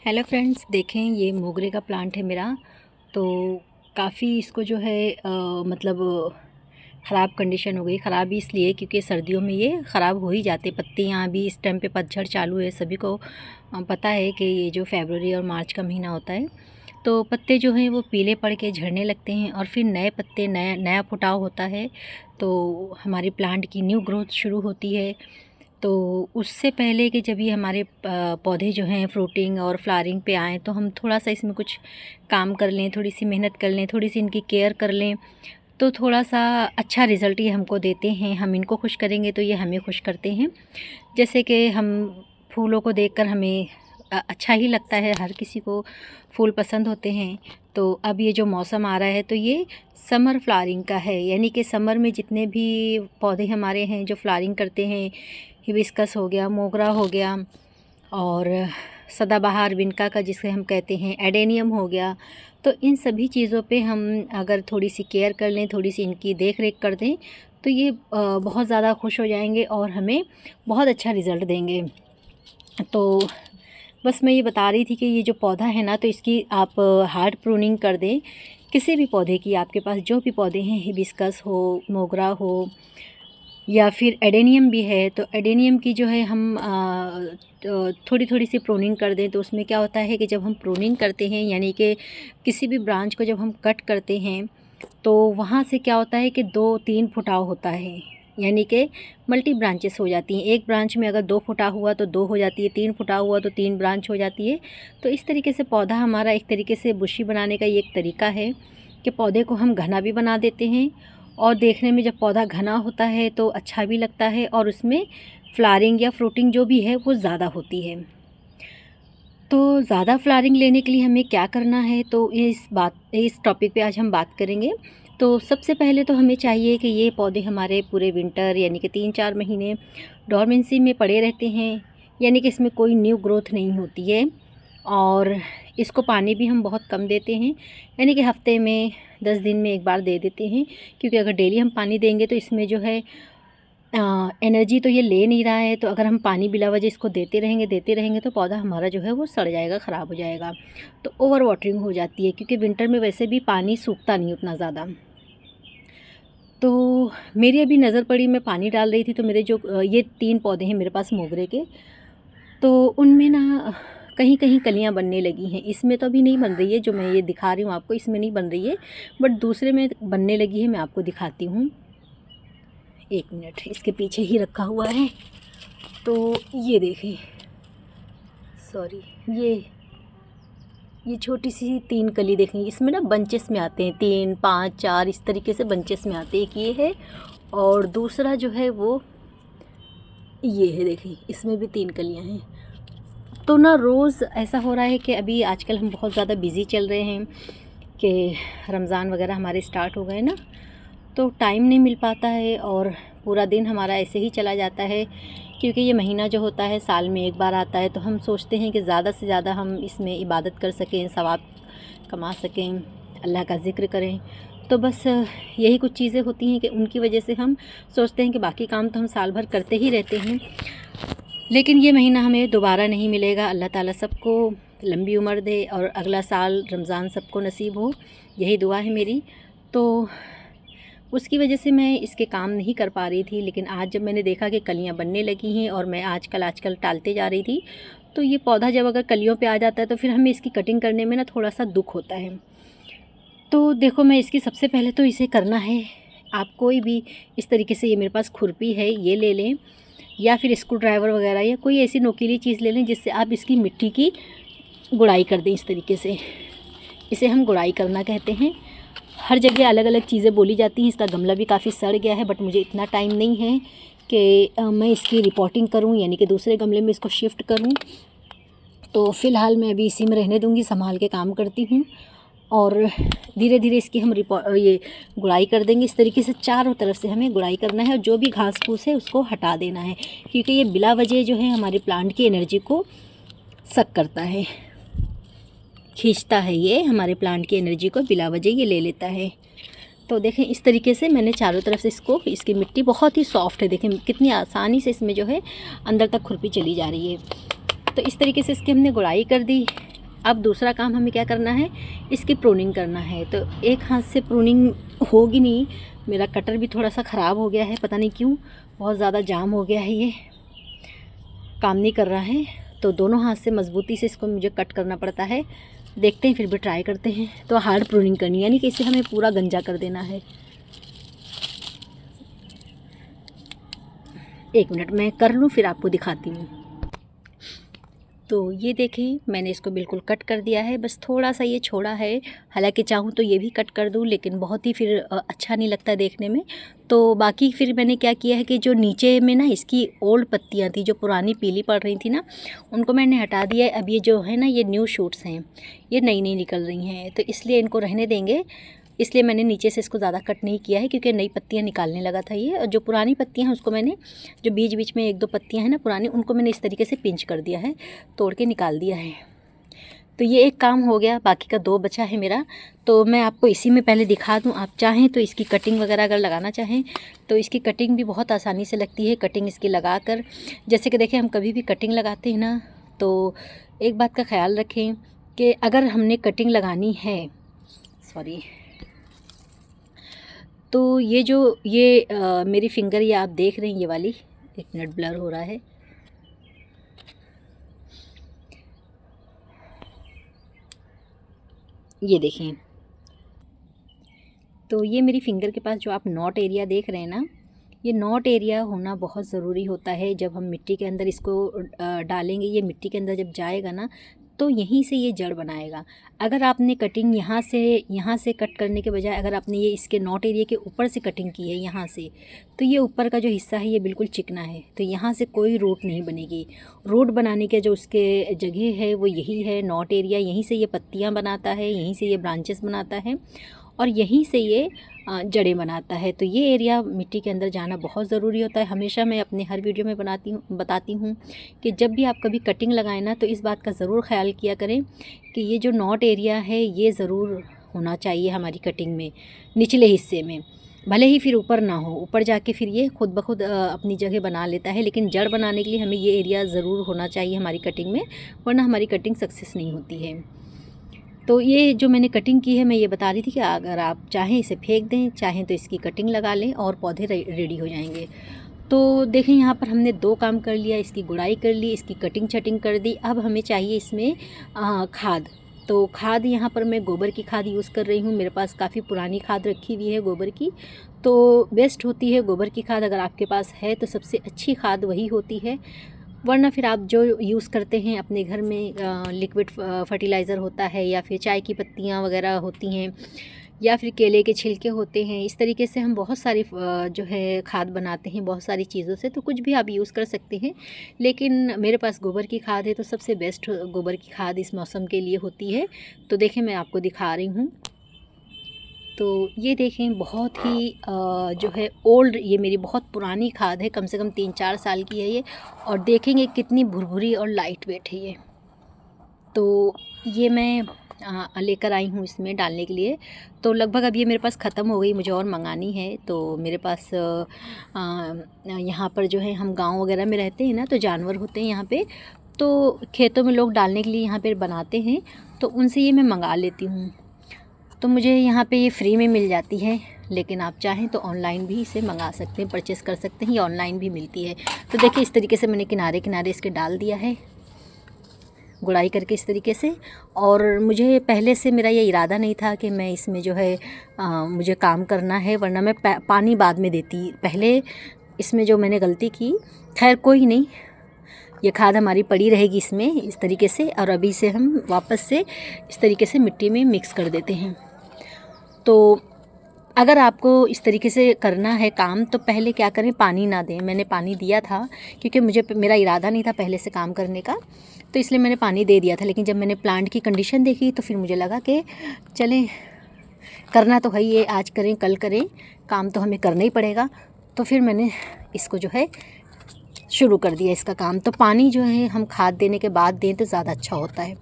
Hello friends, देखें ये मोगरे का प्लांट है मेरा। तो काफ़ी इसको जो है मतलब ख़राब कंडीशन हो गई। ख़राब इसलिए क्योंकि सर्दियों में ये ख़राब हो ही जाते पत्तियाँ। अभी इस टाइम पे पतझड़ चालू है, सभी को पता है कि ये जो फरवरी और मार्च का महीना होता है तो पत्ते जो हैं वो पीले पड़ के झड़ने लगते हैं और फिर नए पत्ते नया फुटाव होता है। तो हमारी प्लांट की न्यू ग्रोथ शुरू होती है। तो उससे पहले कि जब ये हमारे पौधे जो हैं फ्रूटिंग और फ्लावरिंग पे आएँ तो हम थोड़ा सा इसमें कुछ काम कर लें, थोड़ी सी मेहनत कर लें, थोड़ी सी इनकी केयर कर लें तो थोड़ा सा अच्छा रिज़ल्ट ये हमको देते हैं। हम इनको खुश करेंगे तो ये हमें खुश करते हैं। जैसे कि हम फूलों को देखकर हमें अच्छा ही लगता है, हर किसी को फूल पसंद होते हैं। तो अब ये जो मौसम आ रहा है तो ये समर फ्लावरिंग का है, यानी कि समर में जितने भी पौधे हमारे हैं जो फ्लावरिंग करते हैं, हिबिस्कस हो गया, मोगरा हो गया और सदाबहार विनका का जिसे हम कहते हैं, एडेनियम हो गया। तो इन सभी चीज़ों पे हम अगर थोड़ी सी केयर कर लें, थोड़ी सी इनकी देख रेख कर दें तो ये बहुत ज़्यादा खुश हो जाएंगे और हमें बहुत अच्छा रिज़ल्ट देंगे। तो बस मैं ये बता रही थी कि ये जो पौधा है ना, तो इसकी आप हार्ड प्रूनिंग कर दें। किसी भी पौधे की, आपके पास जो भी पौधे हैं, हिबिस्कस हो, मोगरा हो या फिर एडेनियम भी है, तो एडेनियम की जो है हम थोड़ी थोड़ी सी प्रूनिंग कर दें। तो उसमें क्या होता है कि जब हम प्रूनिंग करते हैं, यानी कि किसी भी ब्रांच को जब हम कट करते हैं तो वहाँ से क्या होता है कि 2-3 फुटाव होता है, यानी कि मल्टी ब्रांचेस हो जाती हैं। एक ब्रांच में अगर 2 फुटा हुआ तो 2 हो जाती है, 3 फुटा हुआ तो 3 ब्रांच हो जाती है। तो इस तरीके से पौधा हमारा एक तरीके से बुशी बनाने का ये एक तरीका है कि पौधे को हम घना भी बना देते हैं और देखने में जब पौधा घना होता है तो अच्छा भी लगता है और उसमें फ्लावरिंग या फ्रूटिंग जो भी है वो ज़्यादा होती है। तो ज़्यादा फ्लावरिंग लेने के लिए हमें क्या करना है, तो इस टॉपिक पे आज हम बात करेंगे। तो सबसे पहले तो हमें चाहिए कि ये पौधे हमारे पूरे विंटर यानी कि 3-4 महीने डोरमेंसी में पड़े रहते हैं, यानी कि इसमें कोई न्यू ग्रोथ नहीं होती है और इसको पानी भी हम बहुत कम देते हैं, यानी कि हफ्ते में 10 दिन में एक बार दे देते हैं। क्योंकि अगर डेली हम पानी देंगे तो इसमें जो है एनर्जी तो ये ले नहीं रहा है। तो अगर हम पानी बिला वजह इसको देते रहेंगे तो पौधा हमारा जो है वो सड़ जाएगा, ख़राब हो जाएगा। तो ओवर वाटरिंग हो जाती है क्योंकि विंटर में वैसे भी पानी सूखता नहीं उतना ज़्यादा। तो मेरी अभी नज़र पड़ी, मैं पानी डाल रही थी तो मेरे जो ये 3 पौधे हैं मेरे पास मोगरे के, तो उनमें ना कहीं कहीं कलियां बनने लगी हैं। इसमें तो अभी नहीं बन रही है, जो मैं ये दिखा रही हूँ आपको इसमें नहीं बन रही है, बट दूसरे में बनने लगी है। मैं आपको दिखाती हूँ, 1 मिनट, इसके पीछे ही रखा हुआ है। तो ये देखें, सॉरी, ये छोटी सी 3 कली देखें, इसमें ना बंचेस में आते हैं, 3, 5, 4 इस तरीके से बंचेस में आते हैं। एक ये है और दूसरा जो है वो ये है, देखें इसमें भी 3 कलियां हैं। तो ना रोज़ ऐसा हो रहा है कि अभी आजकल हम बहुत ज़्यादा बिज़ी चल रहे हैं कि रमज़ान वगैरह हमारे स्टार्ट हो गए ना, तो टाइम नहीं मिल पाता है और पूरा दिन हमारा ऐसे ही चला जाता है। क्योंकि ये महीना जो होता है साल में एक बार आता है, तो हम सोचते हैं कि ज़्यादा से ज़्यादा हम इसमें इबादत कर सकें, सवाब कमा सकें, अल्लाह का ज़िक्र करें। तो बस यही कुछ चीज़ें होती हैं कि उनकी वजह से हम सोचते हैं कि बाकी काम तो हम साल भर करते ही रहते हैं, लेकिन ये महीना हमें दोबारा नहीं मिलेगा। अल्लाह ताला सबको लंबी उम्र दे और अगला साल रमज़ान सबको नसीब हो, यही दुआ है मेरी। तो उसकी वजह से मैं इसके काम नहीं कर पा रही थी। लेकिन आज जब मैंने देखा कि कलियां बनने लगी हैं और मैं आजकल टालते जा रही थी, तो ये पौधा जब अगर कलियों पे आ जाता है तो फिर हमें इसकी कटिंग करने में ना थोड़ा सा दुख होता है। तो देखो, मैं इसकी सबसे पहले तो इसे करना है, आप कोई भी इस तरीके से, ये मेरे पास खुरपी है, ये ले लें या फिर स्क्रू ड्राइवर वगैरह या कोई ऐसी नोकीली चीज़ ले लें जिससे आप इसकी मिट्टी की गुड़ाई कर दें। इस तरीके से इसे हम गुड़ाई करना कहते हैं। हर जगह अलग अलग चीज़ें बोली जाती हैं। इसका गमला भी काफ़ी सड़ गया है, बट मुझे इतना टाइम नहीं है कि मैं इसकी रिपोर्टिंग करूं, यानी कि दूसरे गमले में इसको शिफ्ट करूं। तो फ़िलहाल मैं अभी इसी में रहने दूंगी, संभाल के काम करती हूं और धीरे धीरे इसकी हम ये गुड़ाई कर देंगे। इस तरीके से चारों तरफ से हमें गुड़ाई करना है और जो भी घास फूस है उसको हटा देना है, क्योंकि ये बिला वजह जो है हमारे प्लांट की एनर्जी को सक करता है, खींचता है। ये हमारे प्लांट की एनर्जी को बिला वजह ये ले लेता है। तो देखें इस तरीके से मैंने चारों तरफ से इसको, इसकी मिट्टी बहुत ही सॉफ्ट है, देखें कितनी आसानी से इसमें जो है अंदर तक खुरपी चली जा रही है। तो इस तरीके से इसकी हमने गुड़ाई कर दी। अब दूसरा काम हमें क्या करना है, इसकी प्रूनिंग करना है। तो एक हाथ से प्रूनिंग होगी नहीं, मेरा कटर भी थोड़ा सा ख़राब हो गया है, पता नहीं क्यों, बहुत ज़्यादा जाम हो गया है, ये काम नहीं कर रहा है। तो दोनों हाथ से मज़बूती से इसको मुझे कट करना पड़ता है। देखते हैं, फिर भी ट्राई करते हैं। तो हार्ड प्रूनिंग करनी, यानी कि इसे हमें पूरा गंजा कर देना है। 1 मिनट मैं कर लूँ, फिर आपको दिखाती हूँ। तो ये देखें, मैंने इसको बिल्कुल कट कर दिया है, बस थोड़ा सा ये छोड़ा है। हालांकि चाहूँ तो ये भी कट कर दूँ, लेकिन बहुत ही फिर अच्छा नहीं लगता देखने में। तो बाकी फिर मैंने क्या किया है कि जो नीचे में ना इसकी ओल्ड पत्तियाँ थी, जो पुरानी पीली पड़ रही थी ना, उनको मैंने हटा दिया है। अब ये जो है ना, ये न्यू शूट्स हैं, ये नई नई निकल रही हैं, तो इसलिए इनको रहने देंगे। इसलिए मैंने नीचे से इसको ज़्यादा कट नहीं किया है, क्योंकि नई पत्तियाँ निकालने लगा था ये। और जो पुरानी पत्तियाँ हैं उसको मैंने, जो बीच बीच में 1-2 पत्तियाँ हैं ना पुरानी, उनको मैंने इस तरीके से पिंच कर दिया है, तोड़ के निकाल दिया है। तो ये एक काम हो गया, बाकी का 2 बचा है मेरा। तो मैं आपको इसी में पहले दिखा दूँ, आप चाहें तो इसकी कटिंग वगैरह अगर लगाना चाहें तो इसकी कटिंग भी बहुत आसानी से लगती है। कटिंग इसकी लगा कर, जैसे कि देखिए, हम कभी भी कटिंग लगाते हैं ना, तो एक बात का ख्याल रखें कि अगर हमने कटिंग लगानी है, सॉरी, तो ये जो मेरी फिंगर ये आप देख रहे हैं, ये वाली, 1 मिनट ब्लर हो रहा है, ये देखें। तो ये मेरी फिंगर के पास जो आप नॉट एरिया देख रहे हैं ना, ये नॉट एरिया होना बहुत ज़रूरी होता है। जब हम मिट्टी के अंदर इसको डालेंगे, ये मिट्टी के अंदर जब जाएगा ना, तो यहीं से ये जड़ बनाएगा। अगर आपने कटिंग यहाँ से कट करने के बजाय अगर आपने ये इसके नॉट एरिया के ऊपर से कटिंग की है यहाँ से, तो ये ऊपर का जो हिस्सा है ये बिल्कुल चिकना है, तो यहाँ से कोई रूट नहीं बनेगी। रूट बनाने के जो उसके जगह है वो यही है, नॉट एरिया। यहीं से ये पत्तियाँ बनाता है, यहीं से ये ब्रांचेस बनाता है, और यहीं से ये जड़ें बनाता है। तो ये एरिया मिट्टी के अंदर जाना बहुत ज़रूरी होता है। हमेशा मैं अपने हर वीडियो में बताती हूँ कि जब भी आप कभी कटिंग लगाएं ना, तो इस बात का ज़रूर ख्याल किया करें कि ये जो नॉट एरिया है ये ज़रूर होना चाहिए हमारी कटिंग में, निचले हिस्से में। भले ही फिर ऊपर ना हो, ऊपर जाके फिर ये खुद ब खुद अपनी जगह बना लेता है, लेकिन जड़ बनाने के लिए हमें ये एरिया ज़रूर होना चाहिए हमारी कटिंग में, वरना हमारी कटिंग सक्सेस नहीं होती है। तो ये जो मैंने कटिंग की है, मैं ये बता रही थी कि अगर आप चाहें इसे फेंक दें, चाहें तो इसकी कटिंग लगा लें और पौधे रेडी हो जाएंगे। तो देखें, यहाँ पर हमने 2 काम कर लिया, इसकी गुड़ाई कर ली, इसकी कटिंग छटिंग कर दी। अब हमें चाहिए इसमें खाद। तो खाद यहाँ पर मैं गोबर की खाद यूज़ कर रही हूँ। मेरे पास काफ़ी पुरानी खाद रखी हुई है गोबर की, तो बेस्ट होती है गोबर की खाद। अगर आपके पास है तो सबसे अच्छी खाद वही होती है, वरना फिर आप जो यूज़ करते हैं अपने घर में, लिक्विड फर्टिलाइज़र होता है, या फिर चाय की पत्तियाँ वगैरह होती हैं, या फिर केले के छिलके होते हैं। इस तरीके से हम बहुत सारी जो है खाद बनाते हैं बहुत सारी चीज़ों से, तो कुछ भी आप यूज़ कर सकते हैं। लेकिन मेरे पास गोबर की खाद है, तो सबसे बेस्ट गोबर की खाद इस मौसम के लिए होती है। तो देखें, मैं आपको दिखा रही हूँ। तो ये देखें, बहुत ही जो है ओल्ड, ये मेरी बहुत पुरानी खाद है, कम से कम 3-4 साल की है ये। और देखेंगे कितनी भुरभुरी और लाइट वेट है ये। तो ये मैं लेकर आई हूँ इसमें डालने के लिए। तो लगभग अब ये मेरे पास ख़त्म हो गई, मुझे और मंगानी है। तो मेरे पास यहाँ पर जो है, हम गांव वगैरह में रहते हैं ना, तो जानवर होते हैं यहाँ पे, तो खेतों में लोग डालने के लिए यहाँ पे बनाते हैं, तो उनसे ये मैं मंगा लेती हूँ। तो मुझे यहाँ पे ये फ्री में मिल जाती है, लेकिन आप चाहें तो ऑनलाइन भी इसे मंगा सकते हैं, परचेज़ कर सकते हैं, ये ऑनलाइन भी मिलती है। तो देखिए, इस तरीके से मैंने किनारे किनारे इसके डाल दिया है, गुड़ाई करके इस तरीके से। और मुझे पहले से मेरा ये इरादा नहीं था कि मैं इसमें जो है मुझे काम करना है, वरना मैं पानी बाद में देती। पहले इसमें जो मैंने गलती की, खैर कोई नहीं, ये खाद हमारी पड़ी रहेगी इसमें इस तरीके से, और अभी से हम वापस से इस तरीके से मिट्टी में मिक्स कर देते हैं। तो अगर आपको इस तरीके से करना है काम, तो पहले क्या करें, पानी ना दें। मैंने पानी दिया था, क्योंकि मेरा इरादा नहीं था पहले से काम करने का, तो इसलिए मैंने पानी दे दिया था। लेकिन जब मैंने प्लांट की कंडीशन देखी, तो फिर मुझे लगा कि चलें, करना तो है ये, आज करें कल करें, काम तो हमें करना ही पड़ेगा। तो फिर मैंने इसको जो है शुरू कर दिया इसका काम। तो पानी जो है हम खाद देने के बाद दें तो ज़्यादा अच्छा होता है।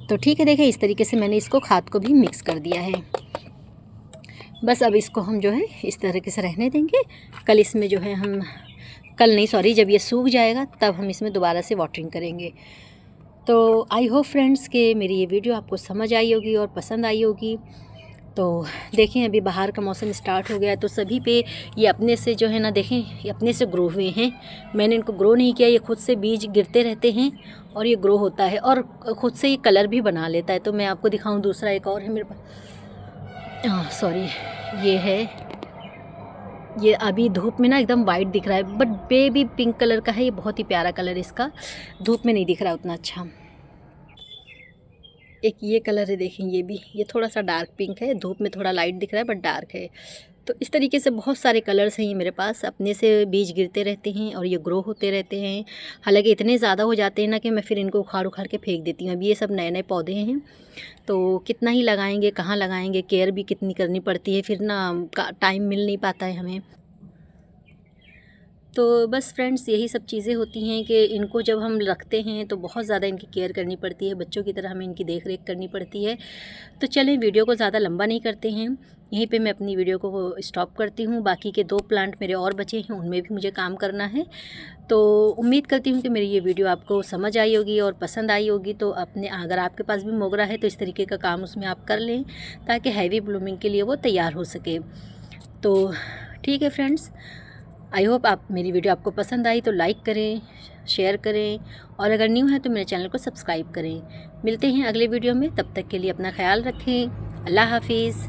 तो ठीक है, देखिए, इस तरीके से मैंने इसको खाद को भी मिक्स कर दिया है। बस अब इसको हम जो है इस तरीके से रहने देंगे। कल इसमें जो है हम, कल नहीं सॉरी, जब ये सूख जाएगा तब हम इसमें दोबारा से वाटरिंग करेंगे। तो आई होप फ्रेंड्स कि मेरी ये वीडियो आपको समझ आई होगी और पसंद आई होगी। तो देखें अभी बाहर का मौसम स्टार्ट हो गया है, तो सभी पे ये अपने से जो है ना, देखें ये अपने से ग्रो हुए हैं। मैंने इनको ग्रो नहीं किया, ये खुद से बीज गिरते रहते हैं और ये ग्रो होता है और खुद से ये कलर भी बना लेता है। तो मैं आपको दिखाऊं, दूसरा एक और है मेरे पास, सॉरी, ये है। ये अभी धूप में ना एकदम वाइट दिख रहा है, बट बेबी पिंक कलर का है। ये बहुत ही प्यारा कलर इसका, धूप में नहीं दिख रहा उतना अच्छा। एक ये कलर है, देखें ये थोड़ा सा डार्क पिंक है, धूप में थोड़ा लाइट दिख रहा है बट डार्क है। तो इस तरीके से बहुत सारे कलर्स हैं ये मेरे पास, अपने से बीज गिरते रहते हैं और ये ग्रो होते रहते हैं। हालांकि इतने ज़्यादा हो जाते हैं ना कि मैं फिर इनको उखाड़ उखाड़ के फेंक देती हूँ। अभी ये सब नए नए पौधे हैं, तो कितना ही लगाएंगे, कहाँ लगाएंगे, केयर भी कितनी करनी पड़ती है, फिर ना टाइम मिल नहीं पाता है हमें। तो बस फ्रेंड्स यही सब चीज़ें होती हैं कि इनको जब हम रखते हैं तो बहुत ज़्यादा इनकी केयर करनी पड़ती है, बच्चों की तरह हमें इनकी देख रेख करनी पड़ती है। तो चलें वीडियो को ज़्यादा लंबा नहीं करते हैं, यहीं पे मैं अपनी वीडियो को स्टॉप करती हूँ। बाकी के 2 प्लांट मेरे और बचे हैं, उनमें भी मुझे काम करना है। तो उम्मीद करती हूँ कि मेरी ये वीडियो आपको समझ आई होगी और पसंद आई होगी। तो अपने अगर आपके पास भी मोगरा है तो इस तरीके का काम उसमें आप कर लें, ताकि हैवी ब्लूमिंग के लिए वो तैयार हो सके। तो ठीक है फ्रेंड्स, आई होप आप मेरी वीडियो आपको पसंद आई तो लाइक करें, शेयर करें और अगर न्यू है तो मेरे चैनल को सब्सक्राइब करें। मिलते हैं अगले वीडियो में, तब तक के लिए अपना ख्याल रखें। अल्लाह हाफिज़।